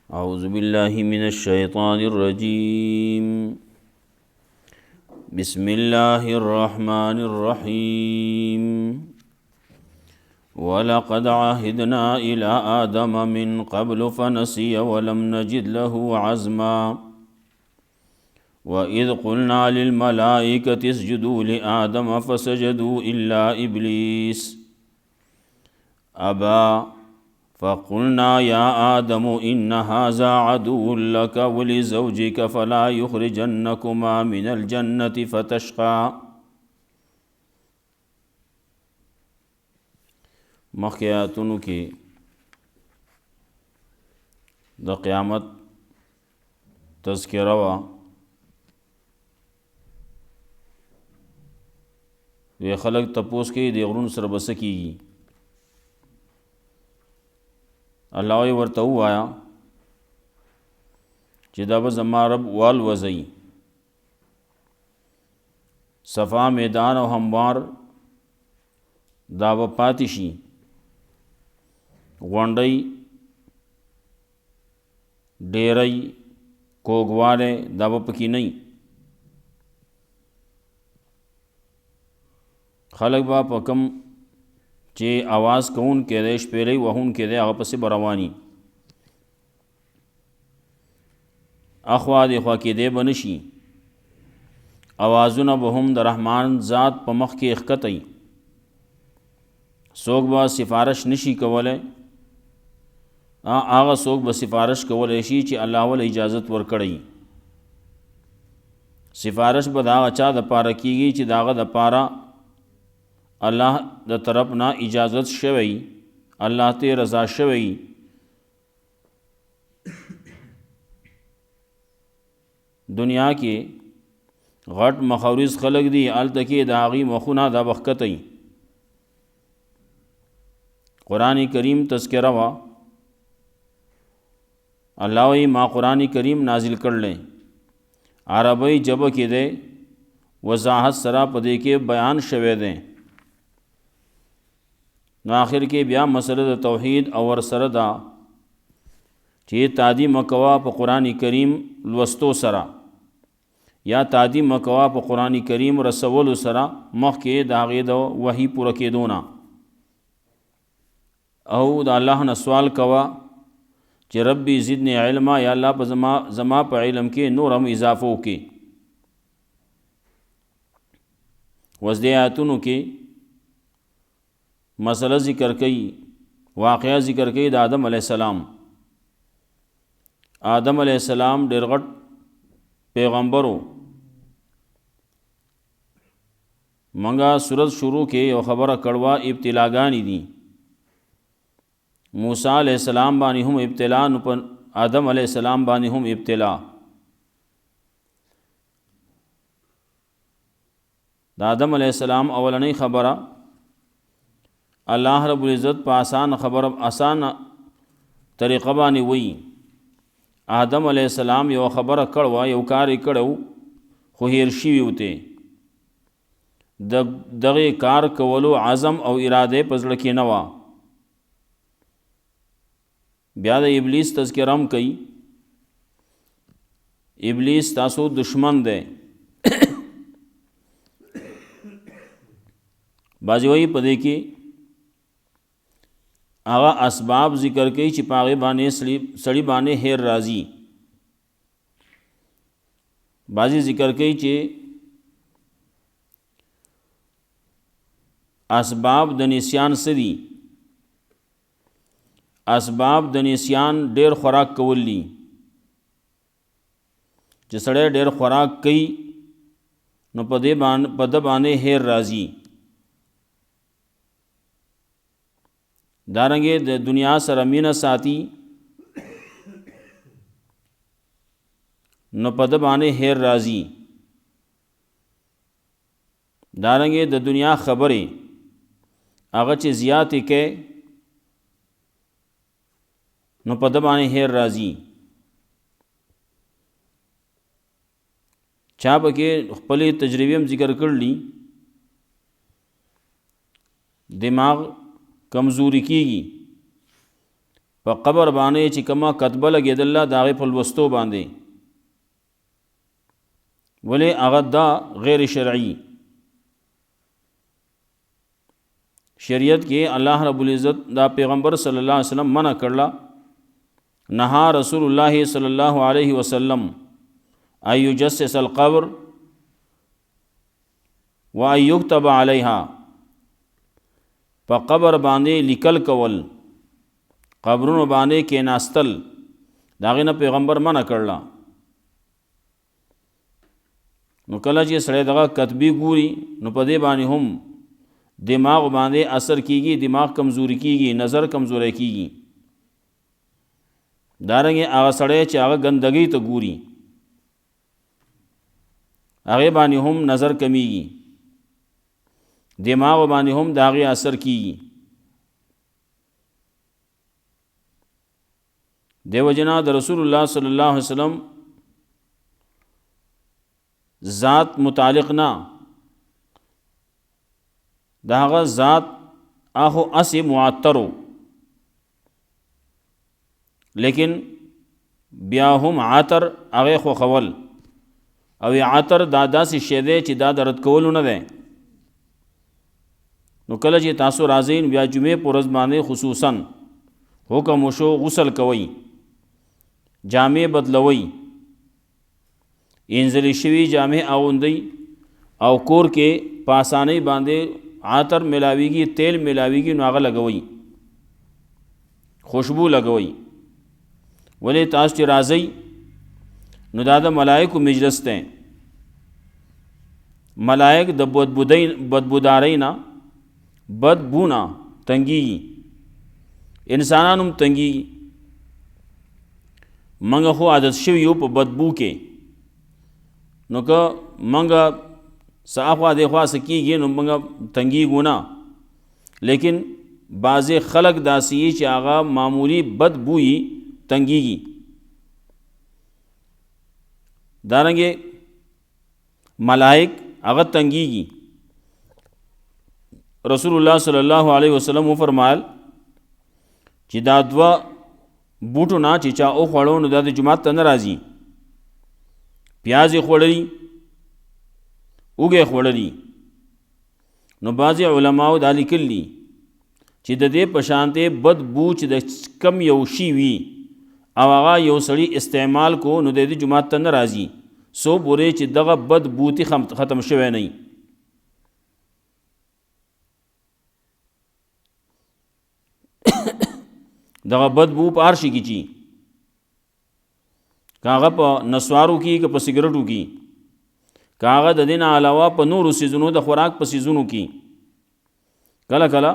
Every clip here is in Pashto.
अऊज़ु बिल्लाहि मिनश्शैतानिर्रजीम बिस्मिल्लाहिर्रहमानिर्रहीम वलक़द अहिदना इला आदम मिन क़ब्लु फ़नसिय वलम नजिद लहु अज़्मा वइज़ क़ुल्ना लिलमलाइकति इसजुदू लिआदम फ़सजदू इल्ला इब्लीस अबा फ़क़ुल्ना या आदमु इन्न हाज़ा अदुव्वुन लक वलिज़ौजिक फ़ला युख़रिजन्नकुमा मिनल जन्नति फ़तश्क़ा। मख़के आयतुनु की द क़यामत तज़किरा वा वे ख़लक तपोस के दे ग़ुरुन सर बस कीगी। अल्लाह वर्ता आया कि दा ब ज़मा रब वाल वज़ई सफ़ा मैदान और हमवार दा ब पातिशी गोंडई डेरई कोगवाले दा ब पकी नहीं खलक बा पकम चे आवाज़ कौन के देश पहले वहून के दे आपस से बरवानी अखवा देखवा के दे बनशी आवाज़ुन बहम द रहमान ज़ात पमख के इख्कतई सोग बा सिफारिश नशी कवले आगा सोग ब सिफारिश कवले शी चे अल्लाह वल इजाज़त वर कड़ई सिफारिश बदा अचा द पारा कीगी चे दागा द पारा अल्लाह द तरफ ना इजाज़त शवई अल्लाह ते रज़ा शवई। दुनिया के घट मखौरिज़ खलक दी अल तकी दागी मखुना दा बखकतई कुरान करीम तज़किरा वा अल्लाह माँ कुरान करीम नाजिल कर लें अरबई जब के दे वज़ाहत सरा पदे के बयान शवे दें आखिर के ब्या मसरद तौहीद और सरदा चे तादी मकवा प कुरान करीम लवस्तो सरा या तादी मकवा प कुरान करीम रसवल सरा मख के दागे दो वही पूरा के दोना औ द अल्लाह न सवाल कवा चे रब्बी ज़िदनी इल्मा या अल्लाह प ज़मा प इल्म के नूरम इजाफ़ो के वज़दे आयतुनु के मसला ज़िक्र कई वाक़या ज़िक्र कई आदम अलैहिस्सलाम डेरगट पैगम्बरो मंगा सूरत शुरू के यो ख़बर कड़वा इब्तिलागानी दी मूसा अलैहिस्सलाम बानी हम इब्तिला नुपन आदम अलैहिस्सलाम बानी हम इब्तिला आदम अलैहिस्सलाम अवलनी ख़बरा अल्लाह रब्बुल इज़्ज़त पर आसान तरीक़ा बानी वही आदम अलैहिस्सलाम यो ख़बर कड़वा यो कार कड़ो खुहेरशी उते दगे कार कवलो आज़म और इरादे पजड़ के नवा ब्याद इबलीस तज़किरम कई इबलीस तासो दुश्मन दे बाजी वही पदे की आगा असबाब ज़िक्र कई चिपागे बाने सड़ी बाने हेर राजी बाजी ज़िक्र कई चे असबाब दनिस्यान सदी असबाब दनिस्यान डेर खुराक कवली चे सड़े डेर खुराक कई न पद बाने हेर राजी दारंगे दुनिया सर अमीन साथी न पद बाने हेर राजी दारंगे द दुनिया खबरें अगच ज़ियात के न पद बाने हेर राजी छाप के पले तजर्बे में जिक्र कर ली दिमाग कमज़ोरी कीगी په قبر باندې چې کومه کتبه لګېدله د هغې په لوستو باندې، ولې هغه دا غیر شرعي. شریعت کې الله رب العزت دا پیغمبر صلی الله علیه وسلم منع کړله، نهى رسول الله صلی الله علیه وسلم ان یجسس القبر و ان یکتب علیها، په قبر باندې لیکل کول، قبرونو باندې کېناستل، د هغې نه پیغمبر منع کړله. نو کله چې سړی دغه کتبې ګوري نو په دې باندې هم دماغ باندې اثر کیږي، دماغ کمزوری کیږي، نظر کمزوری کیږي. دارنګه هغه سړی چې هغه ګندګۍ ته ګوري هغې باندې هم نظر کمیږي، دماغ باندې هم د هغې اثر کیږي. دیو جنا د رسول الله صلی الله علیه وسلم ذات متعلق نه، د هغه ذات آخو اسی معطرو، لیکن بیا هم عطر هغې خوښول، او عطر دا داسې شی دی چې دا د رد کولو نه دی. نو کله چې تاسو راځئ بیا جمعې په ورځ باندې خصوصا حکم وشو غسل کوئ، جامې بدلوئ، انځلې شوي جامې اغوندئ، او کور کې په اسانۍ باندې عطر ملاویږي، تیل ملاویږي، نو هغه لګوئ، خوشبو لګوئ. ولې تاسو چې راځئ نو دا د ملائکو مجلس دی، ملائک د بدبودارۍ نه، بدبو نه تنګېږي، انسانان هم تنګېږي. منګه خو عادت شوي یو په بدبو کې، نو که منګه څه اخوا دېخوا څه کېږي نو منګه تنګېږو نه، لیکن بعضې خلک داسې یي چې هغه معمولی بدبو یي تنګېږي. دارنګې ملائک هغه تنګېږي. رسول الله صلی الله علیه وسلم وفرمایل چې دا دوه بوټو نه چې چا وخوړو نو دا د جومات ته نه راځي. پیاز یې خوړلي، اوږه یې خوړلي. نو بعضې علماو دا لیکلي چې د دې په شانتې بد بو چې د کم یو شي وي او هغه یو سړي استعمال کو نو د دې جومات ته نه راځي څو پورې چې دغه بد بوتي ختم شوی نه وي. دغه بد بو په هر شي کې چی، که هغه په نسوارو کې، که په سګرټو کې، که هغه د دې نه علاوه په نورو سیزونو د خوراک په سیزونو کې، کله کله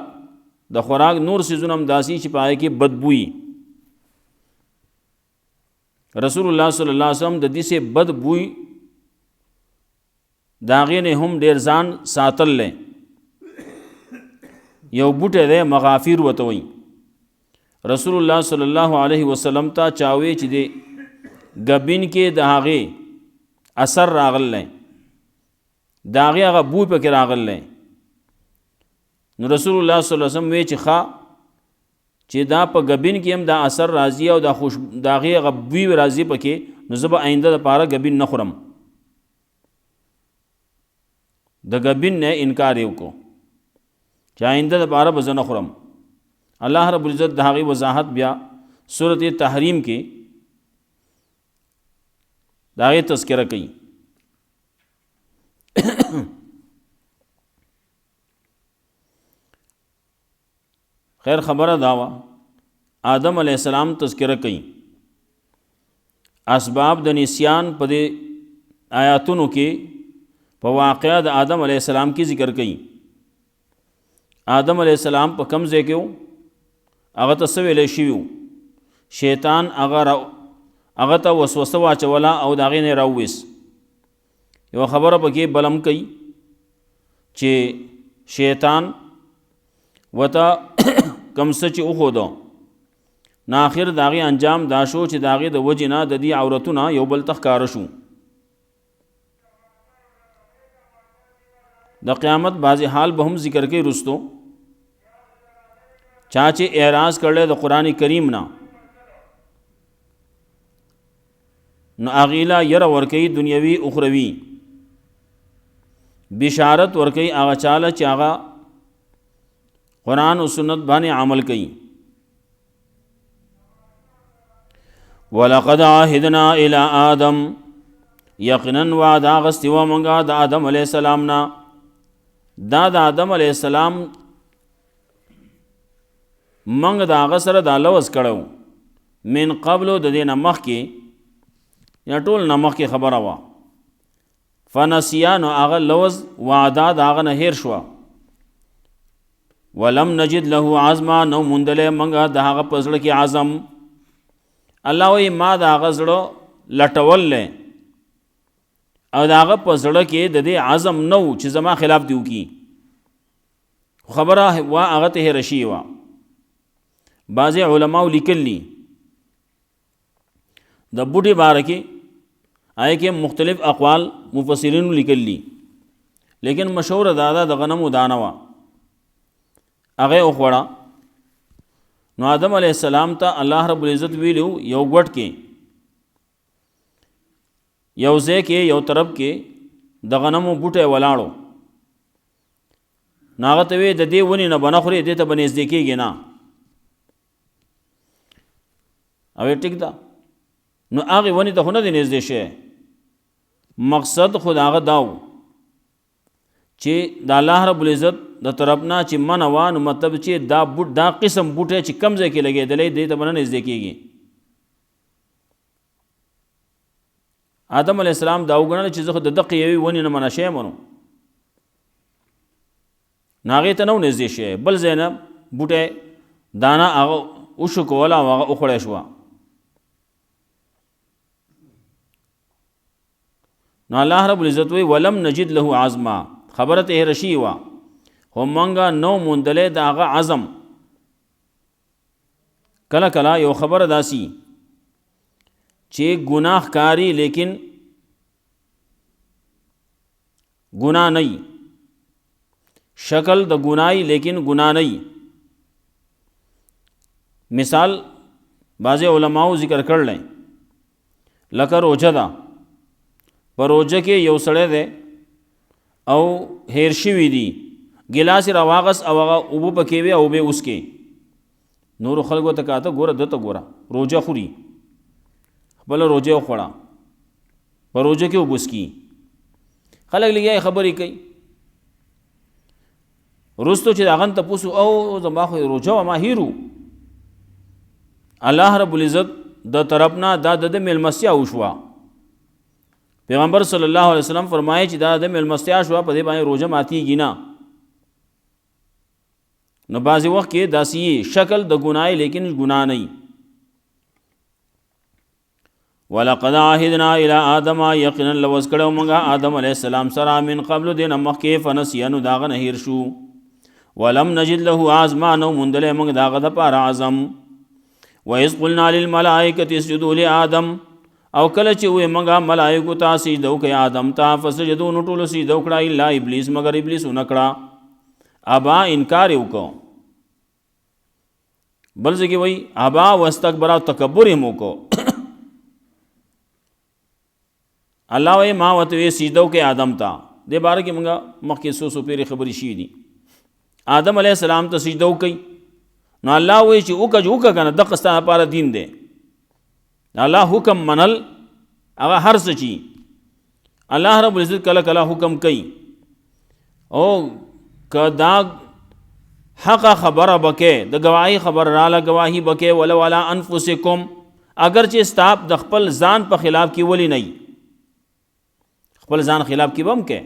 د خوراک نور سیزونه هم داسې چې په هغې کې بدبویي. رسول الله صلی الله علیه وسلم د دې سه بد بوی د هغې نه هم ډېر ځان ساتل دی. یو بوټی دی مغافیر ورته وایي. رسول الله صلی الله علیه وسلم ته چاوي چې د ګبین کې د هغې اثر راغلی، د هغې هغه بوی پکې راغلی، نو رسول الله صلی الله علیه وسلم وی چې ښه چې دا په ګبین کې هم دا اثر راځي او دا هغې هغه بوی راځي پکې، نو زه به آینده دپاره ګبین نه خورم. د ګبین نه انکار یې وکړو چې آینده دپاره به زه نه خورم. الله رب العزت د هغې وضاحت بیا سورت تحریم کې د هغې تذکره کوي. خیر خبره دا وه، آدم علیہ السلام تذکره کوي. اسباب د نسیان په دې آیاتونو کې په واقعه د آدم علیہ السلام کې ذکر کوي. آدم علیہ السلام په کوم ځای کې و؟ هغه ته څه ویلی شوي و؟ شیطان هغه ته وسوسه واچوله او د هغې نه یې راوویست. یوه خبره پکې بلم کوي چې شیطان ورته کوم څه چې وښودو نو آخر د هغې انجام دا شو چې د هغې د وجې نه د دې عورتونه یو بل ته ښکاره شو. د قیامت بعضې حال به هم ذکر کوي رستو. چا چې اعراض کړلی د قرآن کریم نه نو اغیلا یر ورکی دنیوی اخروی بشارت ورکی آغا چاله چې آغا قرآن و سنت باندې عمل کوي. ولقد عهدنا الى آدم یقینا وعده اخیستی و موږ د آدم علیه السلام نه. دا د آدم علیه السلام موږ د هغه سره دا لوز کړو من قبل د دې نه مخکې یا ټول نه مخکې خبره وه. فنسیا نو هغه لوز وعده د هغه نه هیر شوه. ولم نجد له عزما نو موندلی موږ د هغه په زړه کې عزم. الله وایي ما د هغه زړه لټول دی او د هغه په زړه کې د دې عزم نه و چې زما خلاف دی وکړي. خبره وا هغه ته هېره شوې وه. بعضې علماو لیکلي د بوټي باره کې هغې کې مختلف اقوال مفسرینو لیکلي، لیکن مشهوره دا ده د غنمو دانه وه هغه یې وخوړه. نو آدم علیه السلام ته الله رب العزت ویلو یو ګوټ کې یو ځای کې یو طرف کې د غنمو بوټی ولاړو. نو هغه ته وی د دې ونې نه به نه خورې دې ته به نږدې کېږي نه. او ټیک ده نو هغې ونې ته خو نه دی نږدې شوی. مقصد خو د هغه دا و چې د الله رب العزت د طرف نه چې منع وه نو مطلب چې دا قسم بوټی چې کم ځای کې لګېدلی دې ته به نه نږدې کېږي. آدم علیه السلام دا وګڼله چې زه خو د دقې یوې ونې نه منع شوی منو نو هغې ته نه و نږدې شوی. بل ځای نه بوټی دانه هغه وشو کوله او هغه وخوړی شوه. نو الله رب العزت وی ولم نجد له عزما خبره ته هېره شوې وه خو موږ نو موندلی د هغه عزم. کله کله یو خبره داسي چې ګناه ښکاري لیکن ګناه نه وي، شکل د ګناه لیکن ګناه نه وي. مثال بعضې علماو ذکر کړلی لکه روجه ده. په روجه کې یو سړی دی او هیر شوي دي، ګیلاس یې راواغس او هغه اوبه پکې وې او اوبه وسکې. نورو خلکو ته کاته ګوره دته ګوره روجه خوري، خپله روجه وخوړه په روجه کې اوبه وسکي. خلک لګیا خبرې کوي. وروستو چې د هغه نه تپوس او زما خو روجه وه ما هیرو. الله رب العزت د طرف نه دا د میلمستیا وشوه. پیغمبر صلی الله علیه وسلم فرمایي چې دا د میلمستیا شوه په دې باندې روجه ماتیږي نه. نو بعضې وخت کې داسې شکل د ګناه لیکن ګناه نه وي. ولقد عهدنا الى آدم یقینا لوز کړو موږ آدم علیه السلام سره من قبل دې نه مخکې فنسیا نو د هغه نه هیر شو. ولم نجد له عزما نو موندلی موږ د هغه دپاره عزم. وإذ قلنا للملائکة اسجدوا لآدم او کله چې وې موږ ملائکو ته سجده وکړئ آدم ته فسجدو نو ټولو سجده وکړه الا ابلیس مگر ابلیس ونه کړه. ابا انکار یې وکړو. بل ځای کې وایي ابا واستکبر او تکبر یې وکړو. الله وایي ما ورته وې سجده وکړئ آدم ته. دې باره کې موږ مخکې څو پیرې خبرې شوي دي. آدم علیه السلام ته سجده وکړئ نو الله وایي چې وکړه که نه دغه ستا لپاره دین دی. الله حکم منل هغه هر څه چی الله رب العزت کله کله حکم کوي او که دا حق خبره بکې د گواهی خبر راله گواهی بکې ولو علی انفسکم اگر چې استاب د خپل ځان په خلاف کې ولی نه خپل ځان خلاف کې بم کې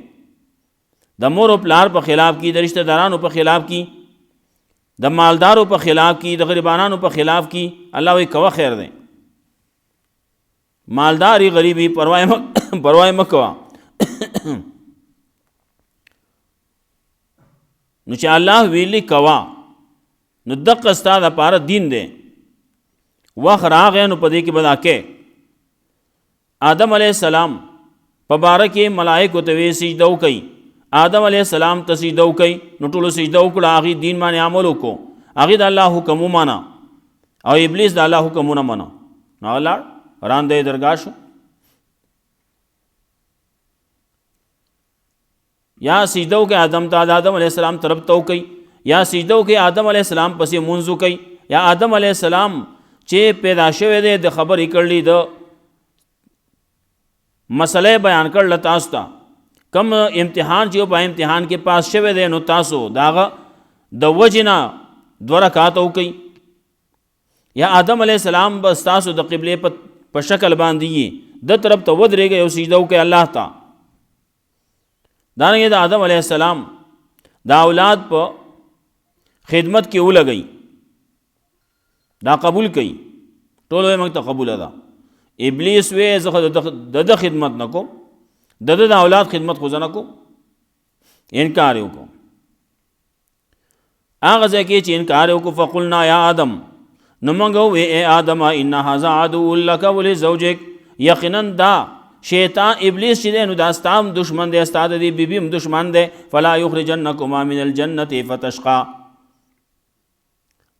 د مور او پلار په خلاف کې د رشتہ دارانو په خلاف کې د مالدارو په خلاف کې د غریبانو په خلاف کې الله وی کوه خیر دی. مالداری غریبی پروايي مکوا. نو چې الله ویلی کوا نو دغه ستا دپاره دین دی. وخت راغی نو په دې کې به دا کې آدم علیه السلام په باره کې ملائکو ته وی سجده وکړئ. آدم علیه السلام ته سجده وکړئ نو ټولو سجده وکړه. هغې دین باندې عمل وکړو. هغې د الله حکم ومانه او ابلیس د الله حکم ونه منه. نو هغه لاړ رانده درګاه شو. یا سجدو کې آدم ته د آدم علیه السلام طرف ته وکئ یا سجدو کې آدم علیه السلام پسې مونځ وکئ یا آدم علیه السلام چې پیدا شوی دی د خبرې کړلی د مسئلې بیان کړل تاسو ته کم امتحان چې په امتحان کې پاس شوی دی نو تاسو داغه د وجې نه 2 رکعات وکئ یا آدم علیه السلام بس تاسو د قبلې په شکل باندې د طرف ته ودرېږئ او سجده وکئ الله ته دارنګه د آدم علیه السلام دا اولاد په خدمت کې ولګئ دا قبول کړئ ټول یې موږ ته قبول ده ابلیس وې زه د خدمت نه کوم د اولاد خدمت خو زه نه کوم انکار یې وکړو هغه ځای کې چې انکار یې وکړو فقلنا یا آدم نو موږ وې ای آدم ان هذا عدو لک ولزوجک یقینا دا شیطان ابلیس چې دی نو دا ستا هم دشمن دی ستا د دې بیبي هم دشمن دی فلا یخرجنکما من الجنة فتشقا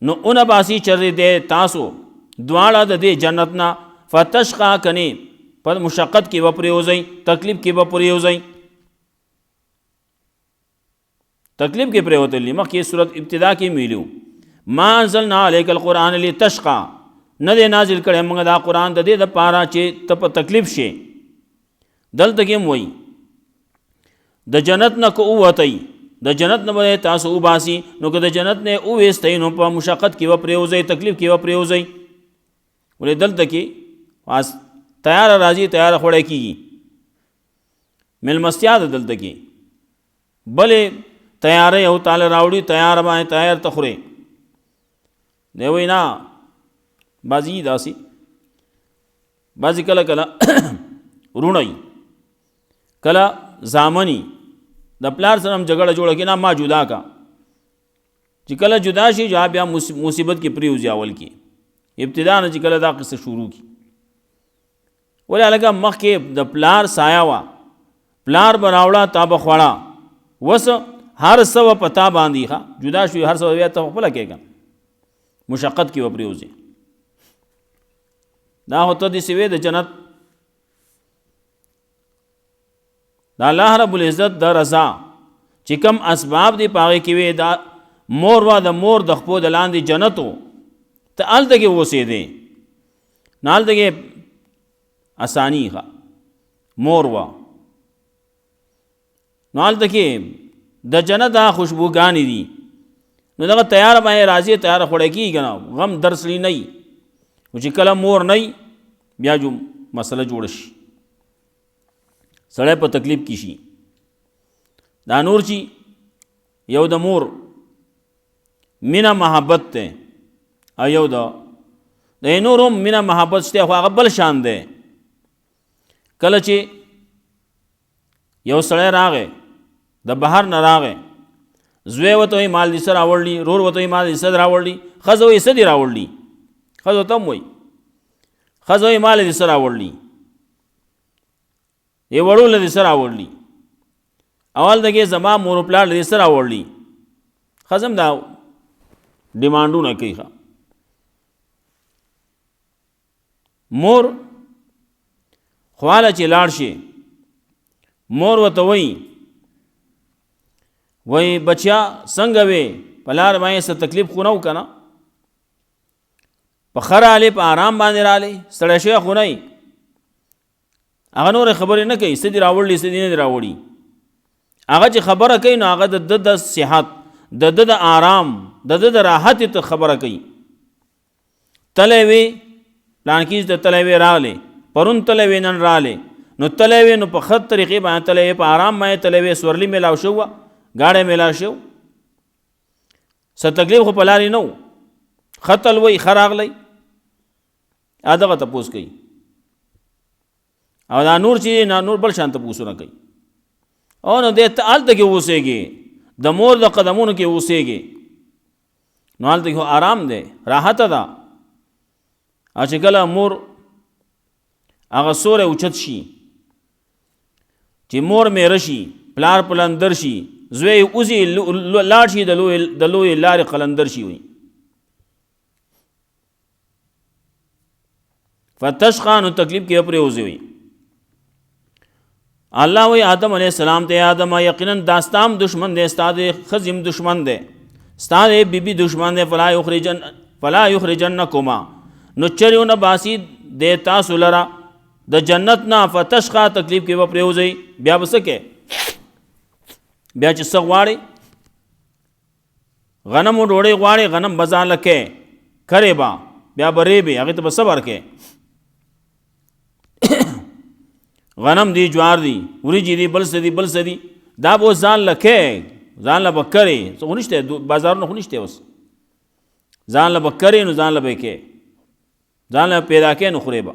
نو اون باسی چر دی تاسو دواړه د دې جنت نه فتشقا کنی په مشقت کې وپریوځئ تکلیف کې وپریوځئ تکلیف کې پریوتلی مخکې صورت ابتدا کې ویلو ما انزلنا علیک القرآن لتشقا نه دی نازل کړی موږ دا قرآن د دې دپاره چې ته په تکلیف شي دلته کې هم وایي د جنت نه که ووتئ د جنت نه به تاسو وباسي نو که د جنت نه وویستئ نو په مشقت کې وپریوځئ تکلیف کې وپریوځئ ولې دلته کې تیار راځي تیار خوړی کېږي میلمستیا ده دلته کې بلې تیاری او تاله راوړي تیار باندې تیار ته خورې دی وایي نه بعضې داسې بعضې کله کله روڼی کله زامنی د پلار سره هم جګړه جوړه کړي نه ما جدا کا چې کله جدا شي بیا مصیبت کې پریوځي اول کې ابتدا نه چې کله دا قصه شروع کی ولې هلکه مخکې د پلار سایه وه پلار به راوړه تا به خوړه وس هر څه به په تا باندې ښه جدا شوي هر څه به بیا ته خپله کېږه مشقت کې به پریوځي دا خو ته داسې وې د جنت دا الله رب العزت د رضا چې کم اسباب دی په هغې کې وې دا مور وا د مور د خپو د لاندې جنت و ته هلته کې اوسېدې نو هلته کې اساني ښه مور وا نو هلته کې د جنت هغه خوشبوګانې دي نو دغه تیار باندې راځي تیار خوړی کېږي نه غم درسلی نه وي خو چې کله مور نه وي بیا جو مسله جوړه شي سړی په تکلیف کې شي دا نور چې یو د مور مینه محبت دی او یو د نور هم مینه محبت شته خو هغه بل شان دی کله چې یو سړی راغی د بهر نه راغی زوی ورته وایي مال دې څه راوړلي رور ورته وایي مال دې څه راوړلي ښځه وایي څه دې راوړلي ښځو ته هم وایي ښځه وایي مال دې څه راوړلي یې وړوله دې څه راوړلي اول دګې زما مور پلار دې څه راوړلي ښځه هم دا ډیمانډونه کوي ښه مور خواله چې لاړ شي مور ورته وایي وایي بچیا څنګه وې په لار باندې څه تکلیف خو نه و که نه په ښه رالی په آرام باندې رالی ستړی شوی خو نه یي هغه نورې خبرې نه کوي څه دې راوړلي څه دې نه دې راوړي هغه چې خبره کوي نو هغه د ده د صحت د ده د آرام د ده د راحت ته خبره کوي تلی وې پلانکي ته تلی وې راغلی پرون تلی وې نن رالی نو تلی وې نو په ښه طریقې باندې تلی وې په آرام باندې تلی وې سورلي میلاو شو وه گاڑی میلاو شو څه تکلیف خو په لارې نه و ښه تلوی ښه راغلی دغه تپوس کوي او دا نور چې نور بل شان تپوسونه کوي او نو دې ته هلته کې اوسېږي د مور د قدمونو کې اوسېږي نو هلته کې آرام دی راحته ده او چې کله مور هغه سوری اوچت شي چې مور میره شي پلار پلندر شي زوی اوزي لاړ شي د لوی لارې قلندر شي وي فتشقا نو تکلیف کې پرې اوزي وي الله وی آدم علیہ السلام ته آدم یقینا داستام دشمن دے استاد خزم دشمن دے استاد بی بی دشمن دے فلا یخرجنکما نو چریو نه باسی دے تاسو لرا د جنت نه فتشقا تکلیف کې و پریوزی بیا بسکه بیا چې څه غواړي غنم ډوړې غواړي غنم بازار لکه کرے با بیا برې به هغه ته صبر کې غنم دی جوار دی وریجی دی بل سدی دا به ځان لکه ځان له بکرې څه نشته بازار نه نشته اوس ځان له بکرې نو ځان له بکې ځان له پیدا کې نو خوري با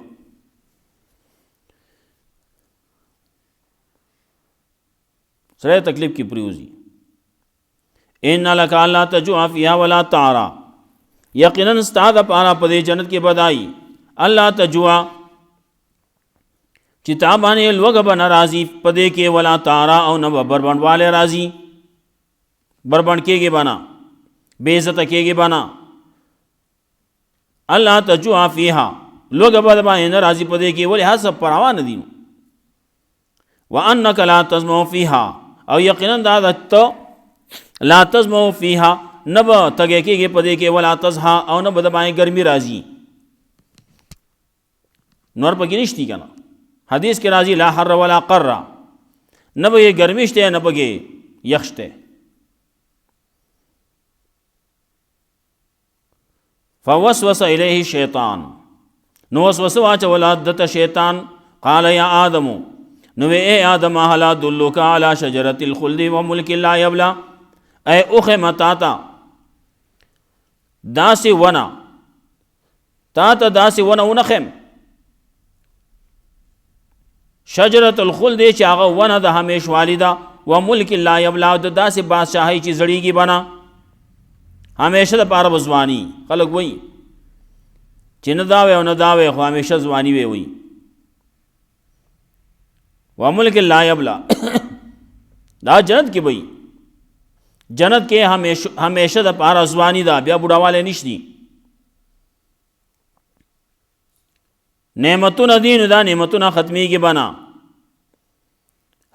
سره تکلیف کی پریوزی ان لک الا تجوع فيها ولا تعرى یقینا استاد پارا پدې جنت کې بدای الله تجوع چې تا باندې لوګ بن راضی پدې کې ولا تعرى او نه بربند والے راضی بربند کېږي بنا بے عزت کېږي بنا الله تجوع فيها لوګ بد باندې راضی پدې کې ولې حسب پروا نه دي وانك لا تسمع فيها او یقینا دا ته لا تسمع فيها نب تگے کے پدے کے ولا تزها او نب دبائیں گرمی راضی نور پکی نشتی کنا حدیث کے راضی لا حر ولا قر نب یہ گرمیشتے نب گے یخشتے فوسوس الیہ الشیطان نو وسوس واچ ولادت شیطان قال یا آدم نو اے آدم هل ادلک علی شجرۃ الخلد وملک لا یبلا اے اوخه متاتا داسی ونا تا داسی ونا ونخم شجرۃ الخلد چې هغه ونه د همیشوالی دا و ملک لا یبلا د داسې بادشاہی چې زړیږي بنا همیشه د پاره وزوانی خلق وای چې نه دا و او نه دا و خو همیشه ځواني وي و ملک لا یبلا دا جنت کې وای جنت کې همیشه د پاره ځواني دا بیا بوډاواله نشتی نعمتونه دین دا نعمتونه ختمی کی بنا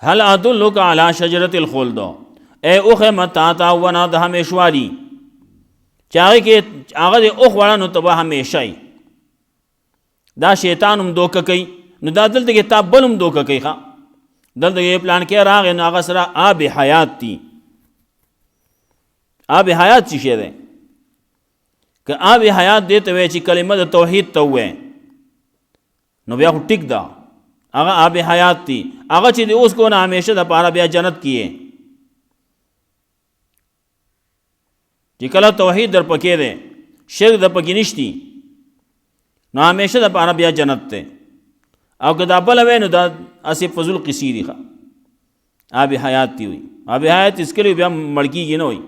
هل ادلک علی شجرۃ الخلد اے اوخه متا تا ونا د همیشوالی چاغه کې هغه د اوخ وړه نو تبه همیشای دا شیطان هم دوک کوي نو دا دلته کې تابلم دوک کوي ښا دلته کې پلان کې راغ نو هغه سره آب حیات دی آب حیات څه شی ده که آب حیات دی ته وی چې کلمه د توحید ته وې نو بیا ټیک دا هغه آب حیات دی هغه چې اوس کو نه همیشه د پاره بیا جنت کیه چې کله توحید در پکې ده شرک د پکې نشتی نو همیشه د پاره بیا جنت ته او که دا بل وې نو دا اسی فضل قصی دی آب حیات دی وي آب حیات اس کلی بیا مړکیږي نه وي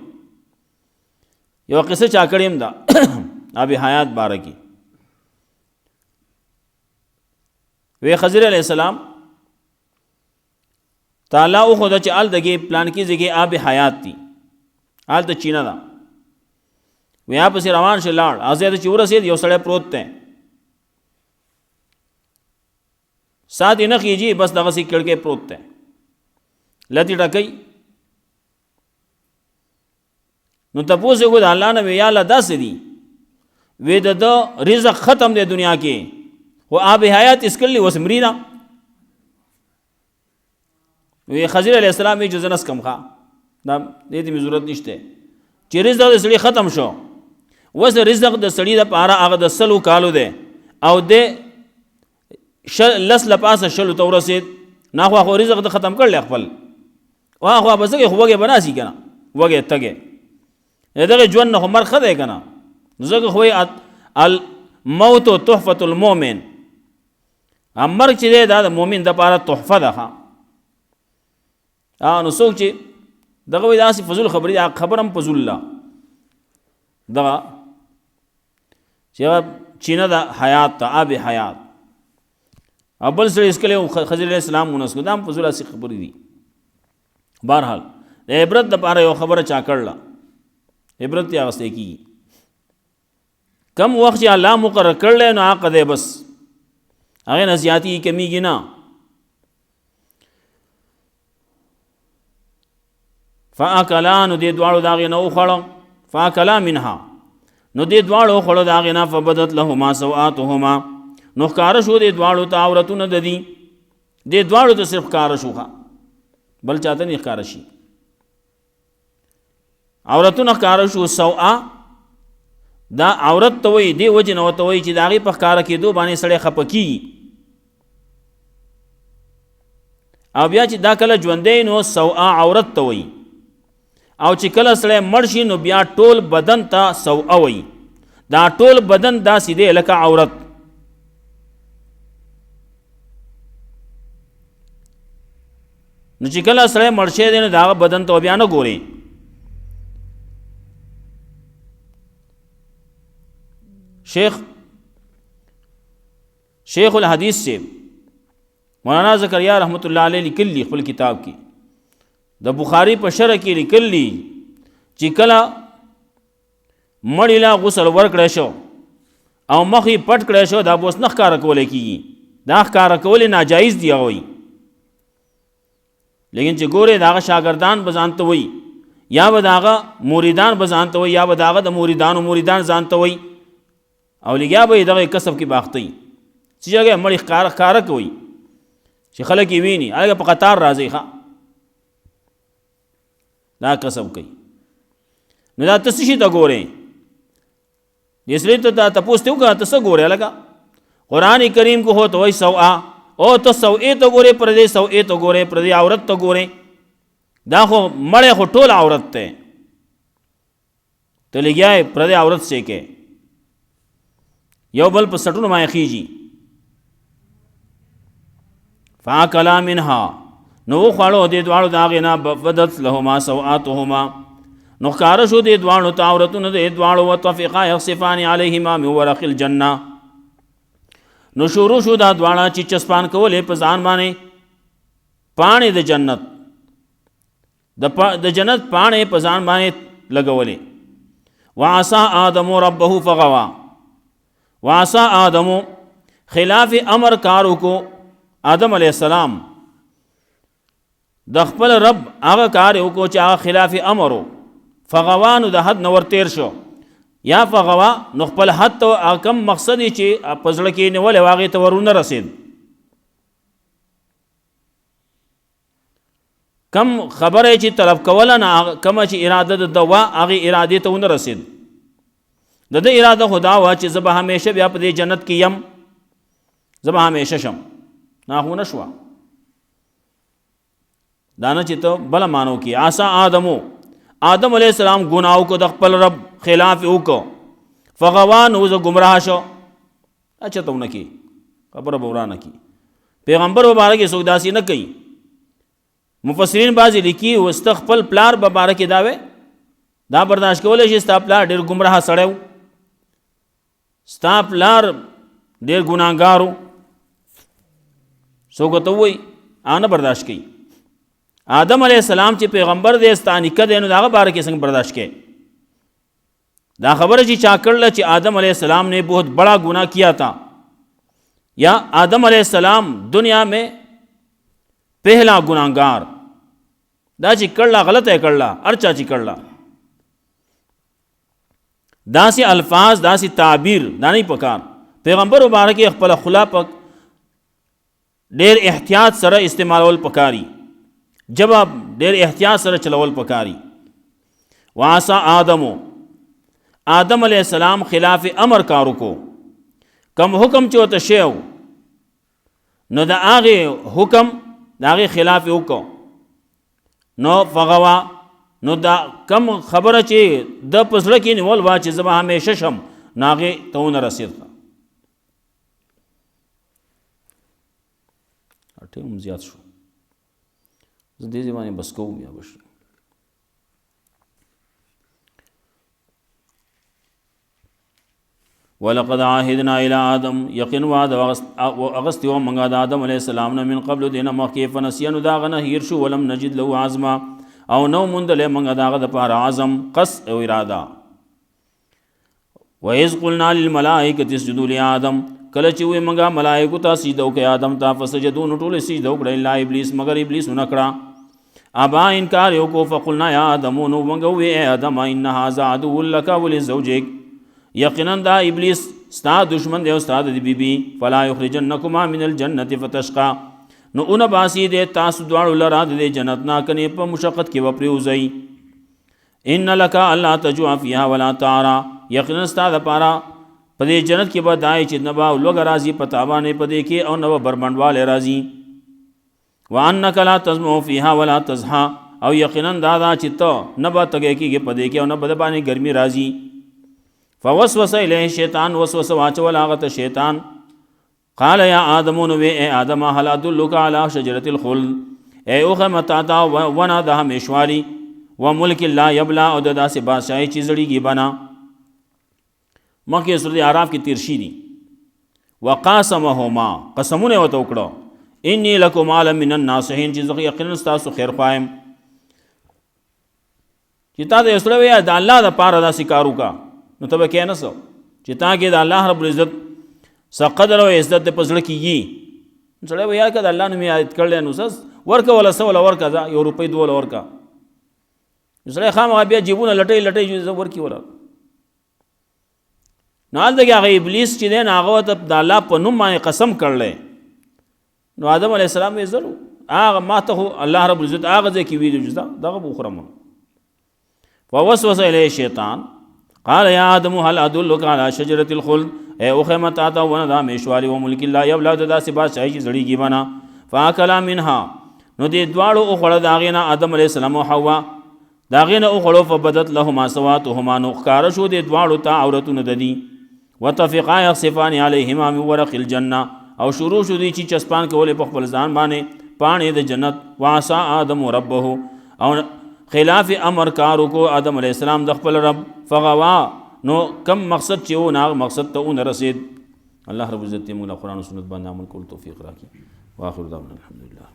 یو قصه چا کړیم دا آب حیات بارکی وی خضر علیہ السلام تعالی او خدا چې آل دغه پلان کې ځګه آب حیات دی آل ته چینا دا ویا پس روان شه لاړ ازه ته چورسید یو سړی پروت ته سات نه کیږي بس دغه سي کړه کې پروت ته لتی ټکای نو تاسو کو د الله نه ویا الله داس دی وې د رزق ختم دی دنیا کې و آب حیات اسکلی وسمرینا وی خضر علیہ السلام یې جزنس کم ښا دا دې دې ضرورت نشته چې رزق د سړي ختم شو وس رزق د سړي د پاره هغه د سلو کالو دی او د لس لپاسه شلو ته ورسید نه خو رزق د ختم کړل خپل واخو بسګه خوګه بناسي کنه وګه تګه دغه ژوند نه عمر خده کنه زګه خو الموت تحفه المؤمن امر چې دا د مؤمن د پاره تحفه ده نو څوک چې دغه وې داسې فضل خبرې خبرم فضل الله دغه چې چینه د حیات ته آب حیات ابل سره اسکله خضر علیہ السلام مونږ دام فضل اسی خبرې دي بهرحال د عبرت د پاره یو خبره چا کړله عبرت یې واستې کی کم وخت چې الله مقرر کړل نو عقد بس هغه نزیاتی کمیږي نه فاکلا نو دې دواړو د هغې نه وخوړه، فاکلا منها نو دې دواړو وخوړه د هغې نه، فبدت لهما سوآتهما نو ښکاره شو دې دواړو ته عورتونه د دي، دې دواړو ته صرف ښکاره شو، بل چاته نه ښکاره شي. عورتونه ښکاره شو. سوآ دا عورت ته وایي، دې وجې نه ورته وایي چې د هغې په ښکاره کېدو باندې سړی خفه کېږي. او بیا چې دا کله ژوندی نو سوآ عورت ته وایي، او چې کله سړی مړ شي نو بیا ټول بدن ته سوآ وایي. دا ټول بدن داسې دی لکه عورت. نو چې کله سړی مړ شوی دی نو د هغه بدن ته بیا نه ګورې. شیخ الحدیث سے مولانا زکریا رحمۃ اللہ علیہ لیکلی خپل کتاب کې د بخاری په شرح کې لیکلی چې کله مړی لا غسل ورکړی شو او مخ یې پټ کړی شو، دا به اوس نه ښکاره کولی کېږي، دا ښکاره کول ناجایز دی هغوی. لیکن چې ګورې د هغه شاګردان به ځان ته وایي، یا به د هغه موریدان به ځان ته وایي، یا به د هغه د موریدان ځان ته وایي، او لګیا به یې دغه کسب کې باخته وي چې هغه مړی ښکاره کوي چې خلک یې ویني، هغه په قطار راځي، دا کسب کوي. نو دا ته څه شي ته ګورې؟ इसलिए तो तपोस थे का तस गोरे लगा कुरान करीम को हो तो वही सवा ओ तो सवे तो गोरे प्रदे सवे तो गोरे प्रदे औरत तो गोरे दाखो मड़े हो टोल औरत थे तो ले गया प्रदे औरत से के यो बल पर सटुन माए खीजी फा कला मिनहा नो खाड़ो दे द्वाड़ो दागे ना बदत लहुमा सवातुहुमा नुख्कार शो दे द्वाड़ो तावरतुन दे द्वाड़ो वतफिका यखसिफान अलैहिमा मिन वरक़िल जन्ना नो शुरू शो दा द्वाड़ा चिचस्पान कोले पजान माने पानी द जन्नत द जन्नत पानी पजान माने लगवले वासा आदमो रब्बहु फगवा वासा आदमो खिलाफ अमर कारो को आदम अलैहिस्सलाम दखपल रब आगा कार्यो को चाह खिलाफ अमरो फगवान द हद नवर तेर शो या फगवा नखपल हद तो कम मकसद ची पजड़ की नवल वागे तो वरुन रसीद कम खबर ची तलब कवला ना कम ची इरादा दवा आगे इरादे तो उन रसीद दद इरादा खुदा हुआ ची जब हमेशा व्याप दे जन्नत की यम जब हमेशा शम ना हो नशवा दाना चितो बला मानो की आसा आदमो आदम अलैहिस्सलाम गुनाहों को दखपल रब खिलाफ उको फगवान उज गुमराह शो अच्छा तो न की खबर बोरा न की पैगंबर मुबारक सुगदासी न कई मुफस्सिरीन बाजी लिखी वस्तखपल प्लार मुबारक दावे दा बर्दाश्त कोले शि स्ता प्लार डेर गुमराह सड़ेव स्ता प्लार डेर गुनाहगारो सो को तो वही आना बर्दाश्त की आदम अलैहिस्सलाम ची पैगंबर दे स्तानी कदे नु दागा बारे के संग बर्दाश्त के दा खबर जी चाकड़ ची आदम अलैहिस्सलाम ने बहुत बड़ा गुनाह किया था या आदम अलैहिस्सलाम दुनिया में पहला गुनाहगार दा ची कड़ला गलत है कड़ला अर्चा ची कड़ला दासी अल्फाज दासी ताबीर दानी पकार पैगंबर मुबारक अखपल खुला पक डेर एहतियात सर इस्तेमाल पकारी जवाब डेर एहतियात सर चलवल पकारी वासा आदमो आदम अलैहिस्सलाम खिलाफ अमर कारो को कम हुक्म चो तो शेव न द आगे हुक्म दागे खिलाफ उको नो फगवा नो दा कम खबर चे द पसड़ की निवल वा चे जब हमेशा शम नागे तो न रसीद का अठे ज्यादा शो दे जमाने बस को या बस वलक़द आहिदना इला आदम यकीन वाद अगस्त व मंगा आदम अलैहिस्सलाम ने मिन क़ब्ल देना मकीफ नसियन दागना हिरशु वलम नजिद लहु आज़मा औ नौ मुंदले मंगा दागद पार आज़म कस ओ इरादा व इज़ क़ुलना लिल मलाइकति इसजुदू लि आदम कलची हुए मंगा मलाइकु ता सीदो के आदम ता फसजदू नुटुल सीदो कड़े इल्ला इब्लीस मगर इब्लीस नकड़ा ابا انکار یو کو فقلنا یا آدم نو ونگو اے آدم ان هذا عدو لك ولزوجك یقینا دا ابلیس ستا دشمن دی او ستا دی بیبی فلا یخرجنکما من الجنه فتشقى نو اون باسی دے تاسو دواړو لرا د جنت نا کنه په مشقت کې وپریوزئی ان لك الله تجوع فيها ولا تعرى یقینا ستا د پارا پدې جنت کې به دای چې نبا لوګ راضی پتاوانه پدې کې او نو بربندواله راضی وانک لا تزمو فيها ولا تزحى او یقینا دادا چې ته نبا تګې کېږي پدې کې او نو بد باندې ګرمي راضی فوسوس الیه شیطان وسوسه واچول هغه شیطان قال یا آدم نو اے آدم هل ادلک علی شجرة الخلد اے اوخه متاتا ونا د همیشوالی وملک لا یبلا او د داسې بادشاہي چې زړیږي بنا مکه سورۃ اعراف کې تیر شي دي وقاسمهما قسمونه وته وکړو انی لکم عالم من الناصحین چې زه یقینا تاسو خیر خوایم چې تا د اسره ویا د الله د پاره دا سکارو کا نو ته به کې نه سو چې تا کې د الله رب العزت سقدر او عزت په پزړه کېږي سره ویا کده الله نوم یاد کړل نو سس ورکه ولا سو ولا ورکه دا یو روپۍ دوه ورکه سره خامہ بیا جیبونه لټي لټي ورکی ولا نو دغه هغه ابلیس چې دین هغه ته د الله په نوم باندې قسم کړل نو آدم علیه السلام یې زلو هغه ماته الله رب العزت هغه ځکه ویلو چې دغه بوخرم فوسوس الیه شیطان قال یا آدم هل ادلک علی شجرة الخلد اے اوخه متا تا ونه دا میشوالی و ملک الله یبلا د داسې بادشاہي چې زړیږي بنا فاکلا منها نو دې دواړو او خړه داغینا آدم علیه السلام او حوا داغینا او خړو فبدت لهما سواتهما نو ښکار شو دې دواړو ته عورتونه ددي وتفقا يخصفان عليهما من ورق الجنه او شروع شو دي چې چسپان کولې په خپل ځان باندې پانی د جنت واسا آدم ربه او خلاف امر کارو کو آدم علیہ السلام د خپل رب فغوا نو کم مقصد چې و نه مقصد ته اون رسید الله رب عزت موږ قرآن او سنت باندې عمل کول توفیق راکړي واخر دعوانا الحمدلله